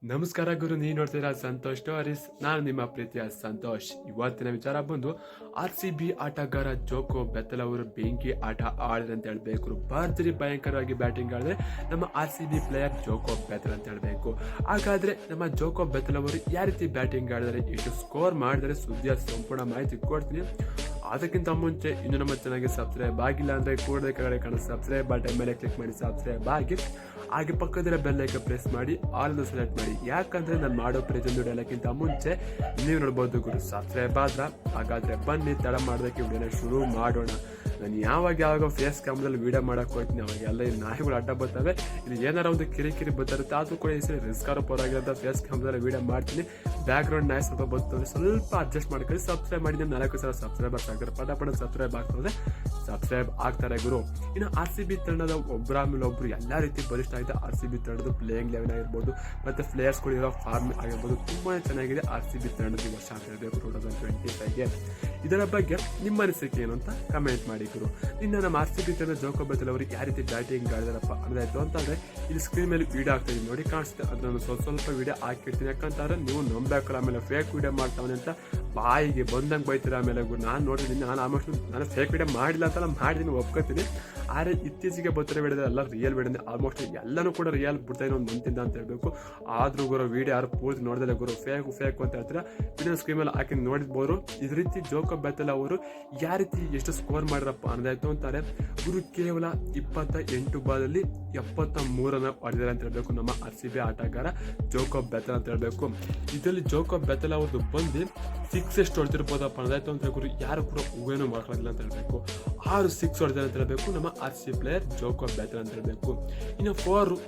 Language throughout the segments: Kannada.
ನಮಸ್ಕಾರ ಗುರು, ನೀವು ನೋಡ್ತೀರಾ ಸಂತೋಷ್ ಸ್ಟೋರೀಸ್. ನಾನು ನಿಮ್ಮ ಪ್ರೀತಿಯ ಸಂತೋಷ್. ಇವತ್ತಿನ ವಿಚಾರ ಬಂದು RCB ಆಟಗಾರ ಜೋಕೋ ಬೆಥೆಲ್ ಅವರು ಬೆಂಕಿ ಆಟ ಆಡಿದ್ರೆ ಅಂತ ಹೇಳ್ಬೇಕು. ಭರ್ಜರಿ ಭಯಂಕರವಾಗಿ ಬ್ಯಾಟಿಂಗ್ ಆಡಿದ್ರೆ ನಮ್ಮ RCB ಪ್ಲೇಯರ್ ಜೋಕೋ ಬೆಥೆಲ್ ಅಂತ ಹೇಳ್ಬೇಕು. ಹಾಗಾದ್ರೆ ನಮ್ಮ ಜೋಕೋ ಬೆಥೆಲ್ ಅವರು ಯಾವ ರೀತಿ ಬ್ಯಾಟಿಂಗ್ ಆಡಿದರೆ, ಎಷ್ಟು ಸ್ಕೋರ್ ಮಾಡಿದರೆ ಸುದ್ದಿಯ ಸಂಪೂರ್ಣ ಮಾಹಿತಿ ಕೊಡ್ತೀನಿ. ಅದಕ್ಕಿಂತ ಮುಂಚೆ ಇನ್ನು ನಮ್ಮ ಚಾನಲ್ಗೆ ಸಬ್ಸ್ಕ್ರೈಬ್ ಆಗಿಲ್ಲ ಅಂದರೆ ಕೂಡಲೇ ಕೆಳಗಡೆ ಕಾಣೋ ಸಬ್ಸ್ಕ್ರೈಬ್ ಬಟನ್ ಮೇಲೆ ಕ್ಲಿಕ್ ಮಾಡಿ ಸಬ್ಸ್ಕ್ರೈಬ್ ಆಗಿ, ಹಾಗೆ ಪಕ್ಕದಲ್ಲೇ ಬೆಲ್ ಐಕಾನ್ ಪ್ರೆಸ್ ಮಾಡಿ ಆಲ್ ಸೆಲೆಕ್ಟ್ ಮಾಡಿ. ಯಾಕಂದ್ರೆ ನಾನು ಮಾಡೋ ಪ್ರತಿಯೊಂದು ಎಲ್ಲಕ್ಕಿಂತ ಮುಂಚೆ ನೀವು ನೋಡ್ಬೋದು ಗುರು ಸಬ್ಸ್ಕ್ರೈಬ್ ಆದ್ರ. ಹಾಗಾದ್ರೆ ಬನ್ನಿ, ತಡ ಮಾಡೋದಕ್ಕೆ ವಿಡಿಯೋನ ಶುರು ಮಾಡೋಣ. ನಾನು ಯಾವಾಗ ಫೇಸ್ ಕ್ಯಾಮ್ರಲ್ಲಿ ವಿಡಿಯೋ ಮಾಡಕ್ಕೆ ಹೋಗ್ತೀನಿ ಅವಾಗೆಲ್ಲ ಈ ನಾಯಿಗಳು ಅಡ್ಡ ಬರ್ತವೆ. ಇಲ್ಲಿ ಏನಾರ ಒಂದು ಕಿರಿಕಿರಿ ಬರುತ್ತೆ, ಅದು ಕೂಡ ಈ ಸರಿ ರಿಸ್ಕ್ ಪರವಾಗಿರೋ ಫೇಸ್ ಕ್ಯಾಮ್ರಲ್ಲಿ ವಿಡಿಯೋ ಮಾಡ್ತೀನಿ. ಬ್ಯಾಕ್ಗ್ರೌಂಡ್ ನಾಯ್ಸ್ ಸ್ವಲ್ಪ ಬರ್ತದೆ, ಸ್ವಲ್ಪ ಅಡ್ಜಸ್ಟ್ ಮಾಡ್ಕೊಳ್ಳಿ. ಸಬ್ಸ್ಕ್ರೈಬ್ ಮಾಡಿ, 4 ಸಲ ಸಬ್ಸ್ಕ್ರೈಬರ್ಸ್ ಆಗ್ತಾರೆ. ಪಟ ಸಬ್ಸ್ಕ್ರೈಬ್ ಆಗ್ತದೆ, ಸಬ್ಸ್ಕ್ರೈಬ್ ಆಗ್ತಾರೆ ಗುರು. ಇನ್ನು RCB ತಂಡದ ಒಬ್ಬರ ಮೇಲೆ ಒಬ್ರು ಎಲ್ಲ ರೀತಿ ಬಲಿಷ್ಠ ಆಗಿದೆ. RCB ತಂಡದ ಪ್ಲೇಯಿಂಗ್ ಲೆವೆನ್ ಆಗಿರ್ಬೋದು, ಮತ್ತೆ ಪ್ಲೇಯರ್ಸ್ಗಳು ಇರೋ ಫಾರ್ಮ್ ಆಗಿರ್ಬೋದು, ತುಂಬಾ ಚೆನ್ನಾಗಿದೆ RCB ತಂಡದ ಈ ವರ್ಷ ಅಂತ ಹೇಳ್ಬೇಕು 2025ಗೆ. ಇದರ ಬಗ್ಗೆ ನಿಮ್ಮ ಅನಿಸಿಕೆ ಏನು ಅಂತ ಕಮೆಂಟ್ ಮಾಡಿ ಗುರು. ಇನ್ನು ನಮ್ಮ RCB ತಂಡದ ಜೋಕೋ ಬೆಥೆಲ್ ಅವರು ಯಾವ ರೀತಿ ಬ್ಯಾಟಿಂಗ್ ಆಡಿದಾರಪ್ಪ ಅನ್ನೋದಾಯ್ತು ಅಂತಂದ್ರೆ, ಇಲ್ಲಿ ಸ್ಕ್ರೀನ್ ಮೇಲೆ ವಿಡಿಯೋ ಆಗ್ತಾಯಿದೆ ನೋಡಿ, ಕಾಣಿಸುತ್ತೆ. ಅದನ್ನು ಸ್ವಲ್ಪ ವಿಡಿಯೋ ಹಾಕಿರ್ತೀನಿ. ಯಾಕಂತಂದ್ರೆ ನೀವು ನಂಬಬೇಕಲ್ಲ, ಆಮೇಲೆ ಫೇಕ್ ವಿಡಿಯೋ ಮಾಡ್ತಾವನೆ ಅಂತ ಬಾಯಿಗೆ ಬಂದಂಗೆ ಬೈತೀರ. ಆಮೇಲೆ ನಾನು ನೋಡಿದ್ದೀನಿ, ನಾನು ಫೇಕ್ ವಿಡಿಯೋ ಮಾಡಿಲ್ಲ ಅಂತಲ್ಲ, ಮಾಡಿದ್ದೀನಿ, ಒಪ್ಕೋತೀನಿ. ಆದರೆ ಇತ್ತೀಚೆಗೆ ಬರ್ತಾರೆ ವಿಡಿಯೋ ಎಲ್ಲ ರಿಯಲ್ ವಿಡಿಯೋ, ಆಲ್ಮೋಸ್ಟ್ ಎಲ್ಲನೂ ಕೂಡ ರಿಯಲ್ ಬಿಡ್ತಾ ಒಂದು ಮಂತಿಂದ ಅಂತ ಹೇಳ್ಬೇಕು. ಆದ್ರೂ ಗುರು ವಿಡಿಯೋ ಯಾರು ಪೂರ್ತಿ ನೋಡಿದ್ರೆ ಗುರು ಫೇಕ್ ಅಂತ ಹೇಳ್ತೀರಾ. ವಿಡಿಯೋ ಸ್ಕ್ರೀನ್ ಮೇಲೆ ಹಾಕಿ ನೋಡಿರ್ಬೋದು. ಇದೇ ರೀತಿ ಜೋಕೋ ಬೆಥೆಲ್ ಅವರು ಯಾವ ರೀತಿ ಎಷ್ಟು ಸ್ಕೋರ್ ಮಾಡಿರಪ್ಪ ಅನ್ನೋದಾಯ್ತು ಅಂತಾರೆ ಗುರು. ಕೇವಲ 28 ಬಾಲಲ್ಲಿ 73 ರನ್ ಹೊಡೆದಿದ್ದಾರೆ ಅಂತ ಹೇಳ್ಬೇಕು ನಮ್ಮ RCB ಆಟಗಾರ ಜೋಕೋ ಬೆಥೆಲ್ ಅಂತ ಹೇಳ್ಬೇಕು. ಇದರಲ್ಲಿ ಜೋಕೋ ಬೆಥೆಲ್ ಅವ್ರದ್ದು ಬಂದು 6 ಎಷ್ಟು ಹೊಡೆದಿರ್ಬೋದಪ್ಪ ಅನ್ನೋದಾಯ್ತು ಅಂತ ಗುರು. ಯಾರು ಕೂಡ ಊಹೆನೂ ಮಾಡ್ಕೊಳ್ಳೋದಿಲ್ಲ ಅಂತ ಹೇಳ್ಬೇಕು. 6 6 ಹೊಡೆದಿದ್ದಾರೆ ಅಂತ ಹೇಳ್ಬೇಕು ನಮ್ಮ RCB ಪ್ಲೇಯರ್ ಜೋಕೋ ಬೆಥೆಲ್ ಅಂತ ಹೇಳ್ಬೇಕು. ಇನ್ನು 4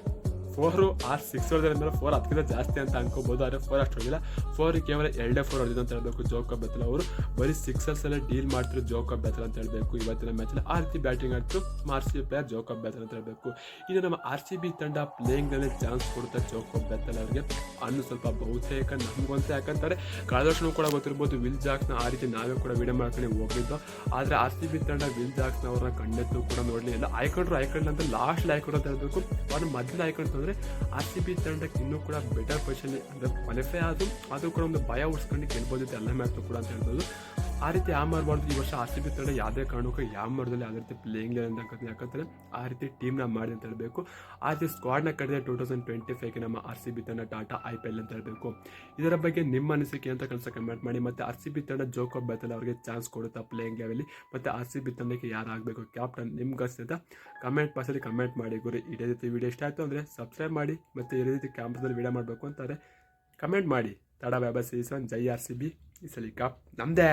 6 6 ಹೊಡೆದ್ರೆ ಮೇಲೆ 4 ಅದಕ್ಕಿಂತ ಜಾಸ್ತಿ ಅಂತ ಅನ್ಕೋಬಹುದು. ಆದರೆ 4 ಅಷ್ಟು ಹೊಡೆದಿಲ್ಲ. 4 ಕೇವಲ 2 4 ಹೊಡೆದಿದೆ ಅಂತ ಹೇಳ್ಬೇಕು ಜೋಕೋ ಬೆಥೆಲ್ ಅವರು. ಬರೀ 6 ಅಲ್ಲೇ ಡೀಲ್ ಮಾಡ್ತಿರೋ ಜೋಕೋ ಬೆಥೆಲ್ ಅಂತ ಹೇಳ್ಬೇಕು. ಇವತ್ತಿನ ಮ್ಯಾಚಲ್ಲಿ ಆ ರೀತಿ ಬ್ಯಾಟಿಂಗ್ ಆಡ್ತು RCB ಪ್ಲೇಯರ್ ಜೋಕೋ ಬೆಥೆಲ್ ಅಂತ ಹೇಳ್ಬೇಕು. ಇನ್ನು ನಮ್ಮ RCB ತಂಡ ಪ್ಲೇಯಿಂಗ್ ನಲ್ಲಿ ಚಾನ್ಸ್ ಕೊಡುತ್ತೆ ಜೋಕೋ ಬೆಥೆಲ್ ಅವರಿಗೆ ಅನ್ನೋ ಸ್ವಲ್ಪ ಬಹುತೇಕ ನಮಗಂತ. ಯಾಕಂತಾರೆ ಕಳೆದ ವರ್ಷನೂ ಕೂಡ ಗೊತ್ತಿರ್ಬೋದು, ವಿಲ್ ಜಾಕ್ಸ್ನ ಆ ರೀತಿ ನಾವೇ ಕೂಡ ವಿಡಿಯೋ ಮಾಡ್ಕೊಂಡು ಹೋಗಿದ್ದು. ಆದರೆ RCB ತಂಡ ವಿಲ್ ಜಾಕ್ಸ್ನ ಅವ್ರನ್ನ ಕಣ್ಣೆತ್ತು ಕೂಡ ನೋಡಲಿಲ್ಲ. ಆಯ್ಕೊಂಡ್ರು ಅಂತ ಲಾಸ್ಟ್ ಆಯ್ಕೊಂಡ್ರು ಅಂತ ಹೇಳ್ಬೇಕು. ಅವ್ರನ್ನ ಮೊದಲು ಆಯ್ಕೊಂಡು RCB ತಂಡಕ್ಕೆ ಇನ್ನೂ ಕೂಡ ಬೆಟರ್ ಪೊಸಿಷನ್ ಅಂದ್ರೆ ಕ್ವಾಲಿಫೈ ಅದು ಕೂಡ ಒಂದು ಭಯ ಉಳಿಸ್ಕೊಂಡು ಗೆಲ್ಬೋದಿತ್ತು ಎಲ್ಲ ಮ್ಯಾಚ್ ಕೂಡ ಅಂತ ಹೇಳ್ಬೋದು. ಆ ರೀತಿ ಮಾಡಬಾರ್ದು. ಈ ವರ್ಷ RCB ತಂಡ ಯಾವುದೇ ಕಾರಣಕ್ಕೂ ಯಾವ ಮಾಡೋದಲ್ಲಿ ಯಾವುದೇ ರೀತಿ ಪ್ಲೇಯಿಂಗ್ ಅಂತ ಯಾಕಂದ್ರೆ ಆ ರೀತಿ ಟೀಮ್ನ ಮಾಡಿ ಅಂತ ಹೇಳ್ಬೇಕು. ಆ ರೀತಿ ಸ್ಕ್ವಾಡ್ನ ಕಡಿದೆ 2025ಗೆ ನಮ್ಮ RCB ತಂಡ ಟಾಟಾ IPL ಅಂತ ಹೇಳ್ಬೇಕು. ಇದರ ಬಗ್ಗೆ ನಿಮ್ಮ ಅನಿಸಿಕೆ ಅಂತ ಕೆಲಸ ಕಮೆಂಟ್ ಮಾಡಿ. ಮತ್ತೆ RCB ತಂಡ ಜೋಕೋ ಬೆಥೆಲ್ ಅವರಿಗೆ ಚಾನ್ಸ್ ಕೊಡುತ್ತಾ ಪ್ಲೇಯಿಂಗ್ ಲೆವೆಲ್ಲಿ, ಮತ್ತೆ RCB ತಂಡಕ್ಕೆ ಯಾರು ಆಗಬೇಕು ಕ್ಯಾಪ್ಟನ್ ನಿಮ್ಗೆ ಅನಿಸುತ್ತಾ ಕಮೆಂಟ್ ಬಾಕ್ಸಲ್ಲಿ ಕಮೆಂಟ್ ಮಾಡಿ ಗುರು. ಇದೇ ರೀತಿ ವಿಡಿಯೋ ಇಷ್ಟ ಆಯಿತು ಅಂದರೆ ಸಬ್ಸ್ಕ್ರೈಬ್ ಮಾಡಿ. ಮತ್ತು ಇದೇ ರೀತಿ ಕ್ಯಾಂಪಸ್ನಲ್ಲಿ ವಿಡಿಯೋ ಮಾಡಬೇಕು ಅಂತಾರೆ ಕಮೆಂಟ್ ಮಾಡಿ. ತಡ ವ್ಯಾಬ ಸೀಸನ್ ಜೈ RCB, ಈ ಸಲ ಕಪ್ ನಮ್ಮದೇ.